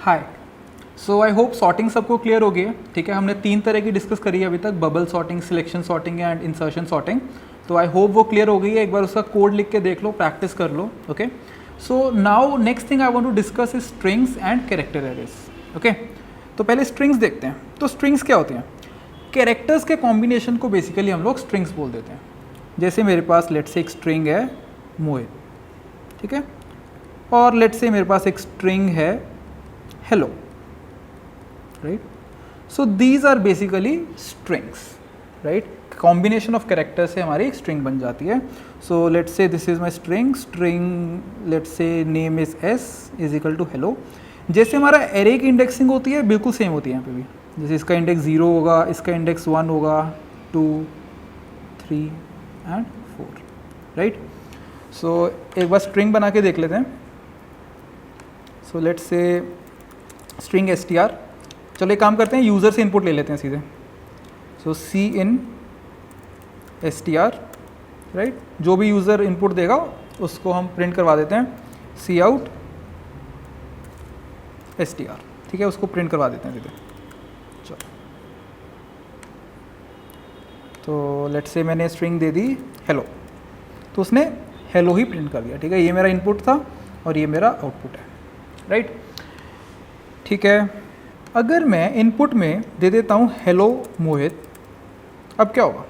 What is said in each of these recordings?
Hi. So I hope sorting सबको clear हो गई है। ठीक है, हमने 3 तरह की डिस्कस करी है अभी तक, bubble sorting, selection sorting and insertion sorting. तो आई होप वो क्लियर हो गई है। एक बार उसका कोड लिख के देख लो, प्रैक्टिस कर लो। Okay, so now next thing I want to discuss is strings and character arrays. Okay, तो पहले स्ट्रिंग्स देखते हैं। तो स्ट्रिंग्स क्या होती हैं? कैरेक्टर्स के कॉम्बिनेशन को बेसिकली हम लोग स्ट्रिंग्स बोल देते हैं। जैसे मेरे पास लेट से एक स्ट्रिंग है मोहित, ठीक है, और लेट से मेरे पास एक स्ट्रिंग है hello, right? So these are basically strings, right? Combination of character से हमारी एक स्ट्रिंग बन जाती है। So let's say this is my string let's say name is S is equal to hello. जैसे हमारा एरे की इंडेक्सिंग होती है बिल्कुल सेम होती है यहाँ पे भी। जैसे इसका इंडेक्स 0 होगा, इसका इंडेक्स 1 होगा, 2 3 एंड 4, राइट? सो एक बार स्ट्रिंग बना के देख लेते हैं। सो लेट्स से स्ट्रिंग str। चलो एक काम करते हैं, यूज़र से इनपुट ले लेते हैं सीधे। सो सी इन str, राइट? जो भी यूज़र इनपुट देगा उसको हम प्रिंट करवा देते हैं सी आउट str, ठीक है, उसको प्रिंट करवा देते हैं सीधे। चलो, तो लेट्स से मैंने स्ट्रिंग दे दी हेलो, तो उसने हेलो ही प्रिंट कर दिया। ठीक है, ये मेरा इनपुट था और ये मेरा आउटपुट है, राइट? ठीक है, अगर मैं इनपुट में दे देता हूँ हेलो मोहित, अब क्या होगा?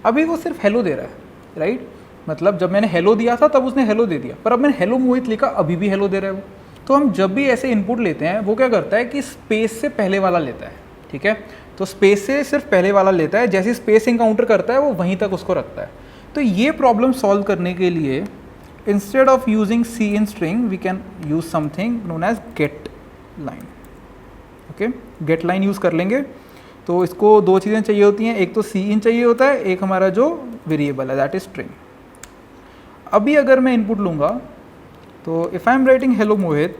अभी वो सिर्फ हेलो दे रहा है, राइट? मतलब जब मैंने हेलो दिया था तब उसने हेलो दे दिया, पर अब मैंने हेलो मोहित लिखा, अभी भी हेलो दे रहा है वो। तो हम जब भी ऐसे इनपुट लेते हैं वो क्या करता है कि स्पेस से पहले वाला लेता है, ठीक है? तो स्पेस से सिर्फ पहले वाला लेता है, जैसे स्पेस इनकाउंटर करता है वो वहीं तक उसको रखता है। तो ये प्रॉब्लम सॉल्व करने के लिए instead of using cin string we can use something known as getline. Okay, getline use कर लेंगे। तो इसको 2 चीज़ें चाहिए होती हैं, एक तो सी इन चाहिए होता है, एक हमारा जो वेरिएबल है दैट इज स्ट्रिंग। अभी अगर मैं इनपुट लूँगा तो if I am writing hello Mohit,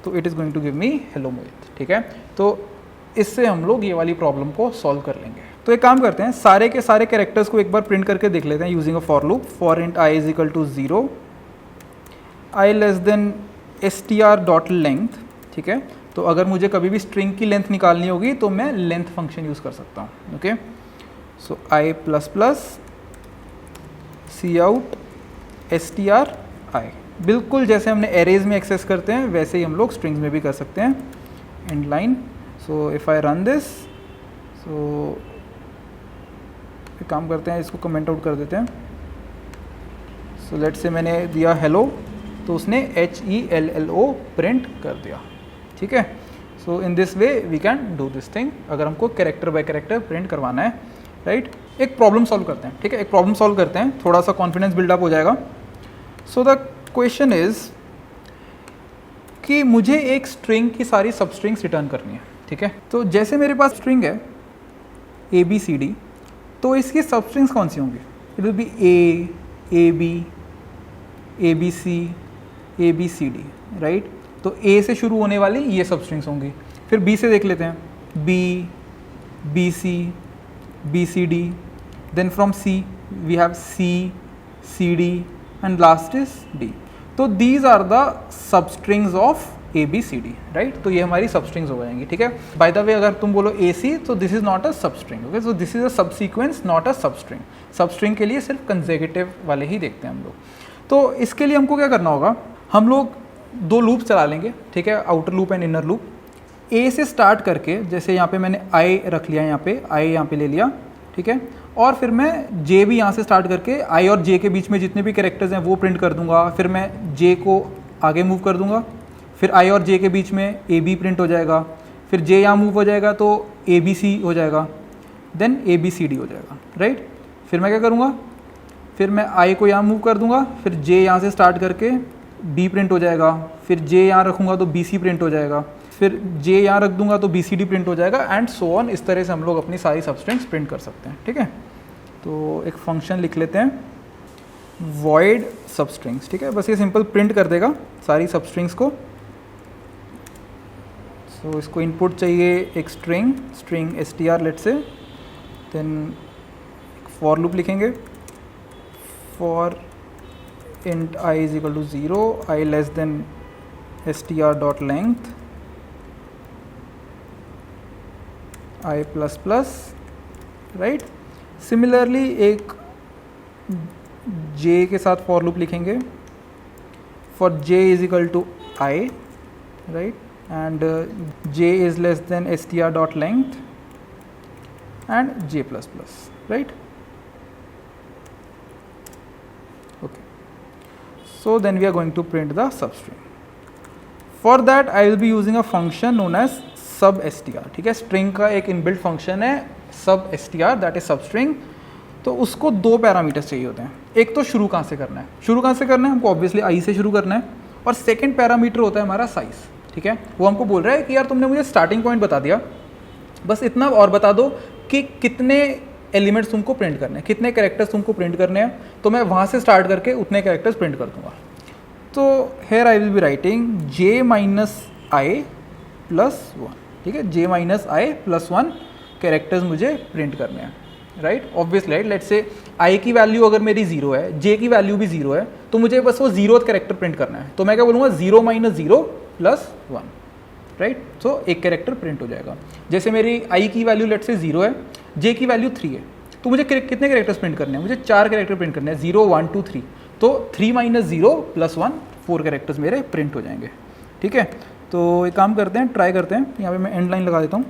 तो it is going to give me hello Mohit, ठीक है? तो इससे हम लोग ये वाली प्रॉब्लम को सॉल्व कर लेंगे। तो एक काम करते हैं, सारे के सारे कैरेक्टर्स को एक बार प्रिंट करके देख लेते हैं using a for loop. For int I is equal to 0, I less than str dot length, ठीक है? तो अगर मुझे कभी भी स्ट्रिंग की लेंथ निकालनी होगी तो मैं लेंथ फंक्शन यूज़ कर सकता हूँ। ओके, सो आई प्लस प्लस सी आउट str आई, बिल्कुल जैसे हमने एरेज में एक्सेस करते हैं वैसे ही हम लोग स्ट्रिंग्स में भी कर सकते हैं। End line, so if I run this, so एक काम करते हैं, इसको कमेंट आउट कर देते हैं। सो लेट्स से मैंने दिया हेलो, तो उसने HELLO प्रिंट कर दिया, ठीक है? So in this way we can do this thing अगर हमको कैरेक्टर बाय कैरेक्टर प्रिंट करवाना है, राइट? एक प्रॉब्लम सॉल्व करते हैं, ठीक है? एक प्रॉब्लम सॉल्व करते हैं, थोड़ा सा कॉन्फिडेंस बिल्डअप हो जाएगा। सो द क्वेश्चन इज कि मुझे एक स्ट्रिंग की सारी सब स्ट्रिंग्स रिटर्न करनी है, ठीक है? तो जैसे मेरे पास स्ट्रिंग है ABCD, तो इसकी सब स्ट्रिंग्स कौन सी होंगी? It will B A, AB, ABC, ABCD, right? तो A से शुरू होने वाली ये सब स्ट्रिंग्स होंगी। फिर B से देख लेते हैं, B, BC, BCD, then from C we have C, CD and last is D। तो these are the sub strings of ABCD, right? तो ये हमारी सब स्ट्रिंग्स हो जाएंगी, ठीक है? बाय द वे, अगर तुम बोलो AC, तो दिस इज नॉट अ सब string. Okay, so this is a सब सीक्वेंस, नॉट अ सब स्ट्रिंग। सब स्ट्रिंग के लिए सिर्फ कंसेक्यूटिव वाले ही देखते हैं हम लोग। तो इसके लिए हमको क्या करना होगा, हम लोग 2 लूप चला लेंगे, ठीक है? Outer loop and inner loop. A से स्टार्ट करके, जैसे यहाँ पे मैंने I रख लिया, यहाँ पे I यहाँ पे ले लिया, ठीक है? और फिर मैं J भी यहाँ से स्टार्ट करके I और J के बीच में जितने भी कैरेक्टर्स हैं वो प्रिंट कर दूंगा। फिर मैं J को आगे मूव कर दूंगा, फिर I और J के बीच में AB प्रिंट हो जाएगा, फिर J यहाँ मूव हो जाएगा तो ABC हो जाएगा, देन ABCD हो जाएगा, राइट? फिर मैं क्या करूँगा, फिर मैं I को यहाँ मूव कर दूंगा, फिर J यहाँ से स्टार्ट करके B प्रिंट हो जाएगा, फिर J यहाँ रखूँगा तो BC प्रिंट हो जाएगा, फिर J यहाँ रख दूंगा तो BCD प्रिंट हो जाएगा, एंड सो ऑन। इस तरह से हम लोग अपनी सारी सबस्ट्रिंग्स प्रिंट कर सकते हैं, ठीक है? तो एक फंक्शन लिख लेते हैं, void substrings, ठीक है? बस ये सिंपल प्रिंट कर देगा सारी सबस्ट्रिंग्स को। सो इसको इनपुट चाहिए एक स्ट्रिंग str लेट से, देन फॉर लूप लिखेंगे, for int I is equal to 0, I less than str.length I plus plus, right. Similarly एक j के साथ फॉर लूप लिखेंगे, for j is equal to I, right, and j is less than str.length and j plus plus, right? Okay, so then we are going to print the substring. For that I will be using a function known as substr, ठीक है। String का एक inbuilt function है substr, that is substring. तो उसको दो parameters चाहिए होते हैं। एक तो शुरू कहाँ से करना है, शुरू कहाँ से करना है हमको, ऑब्वियसली आई से शुरू करना है, और सेकंड पैरामीटर होता है हमारा साइज, ठीक है। वो हमको बोल रहा है कि यार तुमने मुझे स्टार्टिंग पॉइंट बता दिया, बस इतना और बता दो कि कितने एलिमेंट्स तुमको प्रिंट करने हैं, कितने कैरेक्टर्स तुमको प्रिंट करने हैं, तो मैं वहाँ से स्टार्ट करके उतने कैरेक्टर्स प्रिंट कर दूंगा। तो here I will be writing j minus I plus one, ठीक है। j माइनस आई प्लस वन कैरेक्टर्स मुझे प्रिंट करने हैं, right. Obviously right, let's say i की वैल्यू अगर मेरी 0 है, j की वैल्यू भी 0 है, तो मुझे बस वो 0th कैरेक्टर प्रिंट करना है। तो मैं क्या बोलूँगा, 0 माइनस 0 प्लस 1, राइट। सो एक कैरेक्टर प्रिंट हो जाएगा। जैसे मेरी i की वैल्यू लेट्स से 0 है, j की वैल्यू 3 है, तो मुझे कितने कैरेक्टर्स प्रिंट करने हैं, मुझे 4 कैरेक्टर प्रिंट करने हैं, 0 1 2 3। तो 3 माइनस 0 प्लस 1, 4 कैरेक्टर्स मेरे प्रिंट हो जाएंगे, ठीक है। तो एक काम करते हैं, ट्राई करते हैं। यहाँ पे मैं एंड लाइन लगा देता हूँ।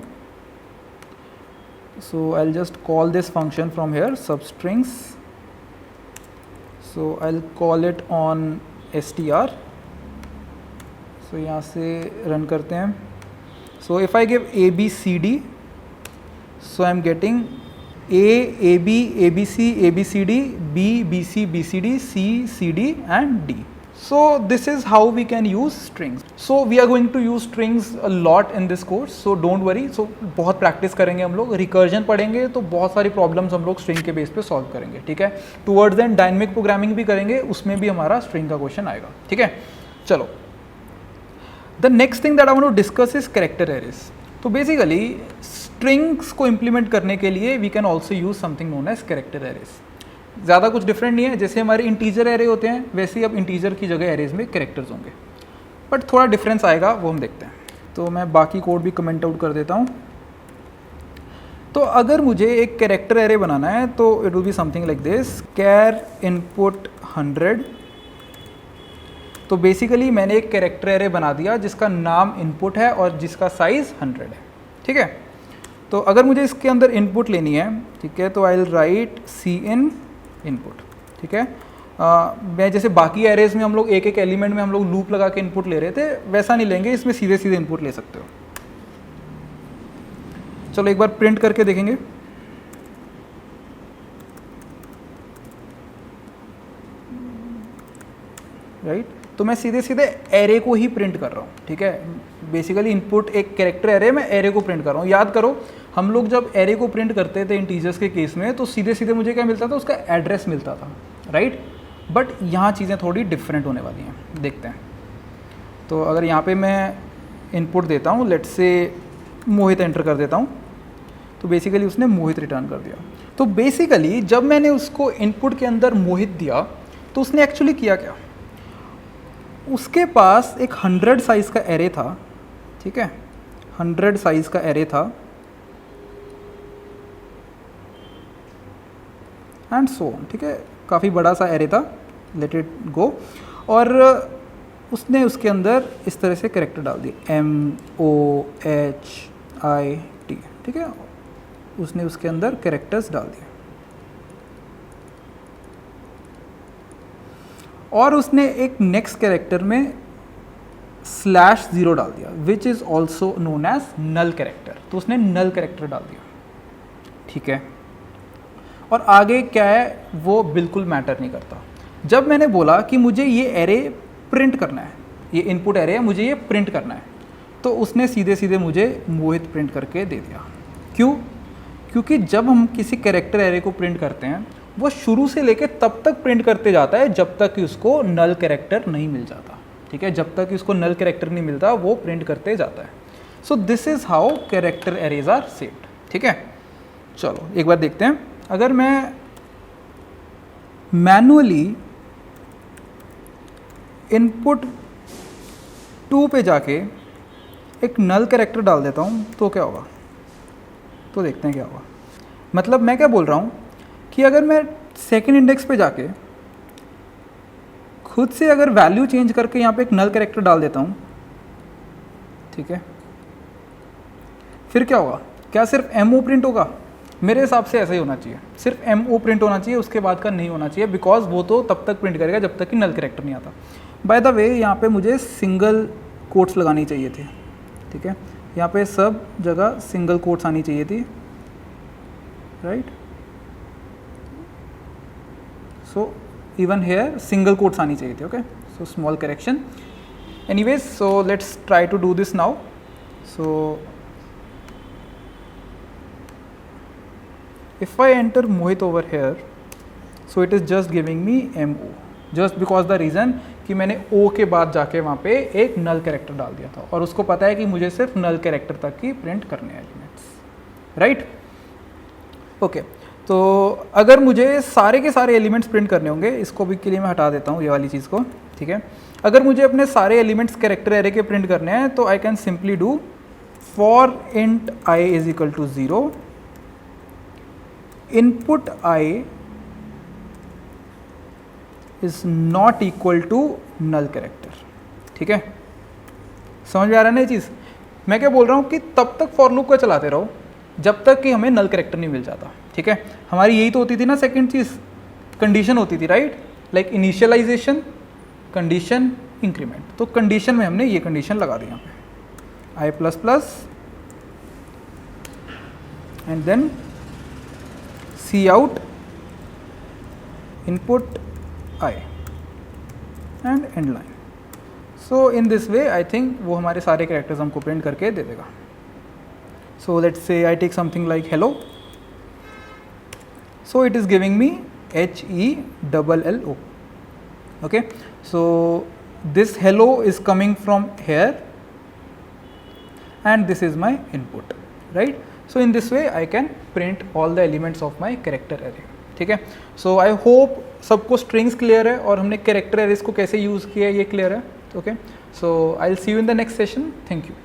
So I will just call this function from here substrings. So I will call it on str। So यहाँ से रन करते हैं। So if I give ABCD, so I am getting A, AB, ABC, ABCD, B, BC, BCD, C, CD and D. So this is how we can use strings. So we are going to use strings a lot in this course, so don't worry. So बहुत practice करेंगे हम लोग, recursion पढ़ेंगे तो बहुत सारी problems हम लोग स्ट्रिंग के बेस पे सॉल्व करेंगे, ठीक है। टुवर्ड्स एंड डायनेमिक प्रोग्रामिंग भी करेंगे, उसमें भी हमारा स्ट्रिंग का क्वेश्चन आएगा, ठीक है। चलो, the next thing that I want to discuss is character arrays. तो बेसिकली स्ट्रिंग्स को इम्प्लीमेंट करने के लिए we can also use something known as character arrays. ज़्यादा कुछ डिफरेंट नहीं है, जैसे हमारे इंटीजर एरे होते हैं वैसे ही अब इंटीजर की जगह एरेज में कैरेक्टर्स होंगे, बट थोड़ा डिफरेंस आएगा, वो हम देखते हैं। तो मैं बाकी कोड भी कमेंट आउट कर देता हूँ। तो अगर मुझे एक कैरेक्टर एरे बनाना है तो it will be something like this, char input 100। तो बेसिकली मैंने एक कैरेक्टर एरे बना दिया जिसका नाम इनपुट है और जिसका साइज 100 है, ठीक है। तो अगर मुझे इसके अंदर इनपुट लेनी है, ठीक है, तो I will write cin input, ठीक है। मैं जैसे बाकी एरेज में हम लोग एक एक एलिमेंट में हम लोग लूप लगा के इनपुट ले रहे थे, वैसा नहीं लेंगे, इसमें सीधे सीधे इनपुट ले सकते हो। चलो एक बार प्रिंट करके देखेंगे। राइट, तो मैं सीधे सीधे एरे को ही प्रिंट कर रहा हूँ, ठीक है। बेसिकली इनपुट एक कैरेक्टर एरे में एरे को प्रिंट कर रहा हूँ। याद करो हम लोग जब एरे को प्रिंट करते थे इंटीजर्स के केस में, तो सीधे सीधे मुझे क्या मिलता था, उसका एड्रेस मिलता था, राइट। बट यहाँ चीज़ें थोड़ी डिफरेंट होने वाली हैं, देखते हैं। तो अगर यहाँ पे मैं इनपुट देता हूँ, लेट्स से मोहित एंटर कर देता हूँ, तो बेसिकली उसने मोहित रिटर्न कर दिया। तो बेसिकली जब मैंने उसको इनपुट के अंदर मोहित दिया तो उसने एक्चुअली किया क्या, उसके पास एक 100 साइज़ का एरे था, ठीक है, 100 साइज़ का एरे था, एंड सो ऑन, ठीक है, काफ़ी बड़ा सा एरे था, लेट इट गो। और उसने उसके अंदर इस तरह से कैरेक्टर डाल दिए MOHIT, ठीक है, उसने उसके अंदर कैरेक्टर्स डाल दिए। और उसने एक नेक्स्ट कैरेक्टर में /0 डाल दिया, which is also known as null character. तो उसने नल कैरेक्टर डाल दिया, ठीक है। और आगे क्या है वो बिल्कुल मैटर नहीं करता। जब मैंने बोला कि मुझे ये एरे प्रिंट करना है, ये इनपुट एरे है, मुझे ये प्रिंट करना है, तो उसने सीधे सीधे मुझे मोहित प्रिंट करके दे दिया। क्यों? क्योंकि जब हम किसी कैरेक्टर एरे को प्रिंट करते हैं, वो शुरू से लेके तब तक प्रिंट करते जाता है जब तक कि उसको नल कैरेक्टर नहीं मिल जाता, ठीक है। जब तक कि उसको नल कैरेक्टर नहीं मिलता वो प्रिंट करते जाता है। So this is how character arrays are saved, ठीक है। चलो एक बार देखते हैं। अगर मैं मैनुअली इनपुट 2 पे जाके एक नल कैरेक्टर डाल देता हूँ तो क्या होगा, तो देखते हैं क्या होगा। मतलब मैं क्या बोल रहा हूँ कि अगर मैं सेकंड इंडेक्स पे जाके खुद से अगर वैल्यू चेंज करके यहाँ पे एक नल कैरेक्टर डाल देता हूँ, ठीक है, फिर क्या होगा, क्या सिर्फ एमओ प्रिंट होगा? मेरे हिसाब से ऐसा ही होना चाहिए, सिर्फ एमओ प्रिंट होना चाहिए, उसके बाद का नहीं होना चाहिए, बिकॉज वो तो तब तक प्रिंट करेगा जब तक कि नल कैरेक्टर नहीं आता। बाय द वे यहाँ पे मुझे सिंगल कोट्स लगानी चाहिए थी, ठीक है, यहाँ पे सब जगह सिंगल कोट्स आनी चाहिए थी, right. So even here single quotes आनी चाहिए थी, okay. So small correction anyways, so let's try to do this now. So if I enter Mohit over here, so it is just giving me MO, just because the reason कि मैंने O के बाद जाके वहाँ पे एक नल character डाल दिया था और उसको पता है कि मुझे सिर्फ नल कैरेक्टर तक ही प्रिंट करने हैं एलिमेंट्स, राइट। ओके, तो अगर मुझे सारे के सारे एलिमेंट्स प्रिंट करने होंगे, इसको भी के लिए मैं हटा देता हूँ ये वाली चीज़ को, ठीक है। अगर मुझे अपने सारे एलिमेंट्स कैरेक्टर एरे के प्रिंट करने हैं तो I can simply do for int I is equal to 0, input I is not equal to null character, ठीक है। समझ में आ रहा है ना ये चीज़? मैं क्या बोल रहा हूँ कि तब तक फॉर लूप का चलाते रहो जब तक कि हमें नल कैरेक्टर नहीं मिल जाता, ठीक है। हमारी यही तो होती थी ना सेकंड चीज़, कंडीशन होती थी, right, like initialization, condition, increment. तो कंडीशन में हमने ये कंडीशन लगा दी यहाँ पे I plus plus and then cout input I and and line. So in this way I think वो हमारे सारे कैरेक्टर्स हमको प्रिंट करके दे देगा। So let's say I take something like hello, so it is giving me HELLO, okay, so this hello is coming from here and this is my input, right? So in this way I can print all the elements of my character array, ठीक है। सो I hope सबको strings clear है और हमने character arrays को कैसे use किया है ये क्लियर है, okay. So I will see you in the next session, thank you.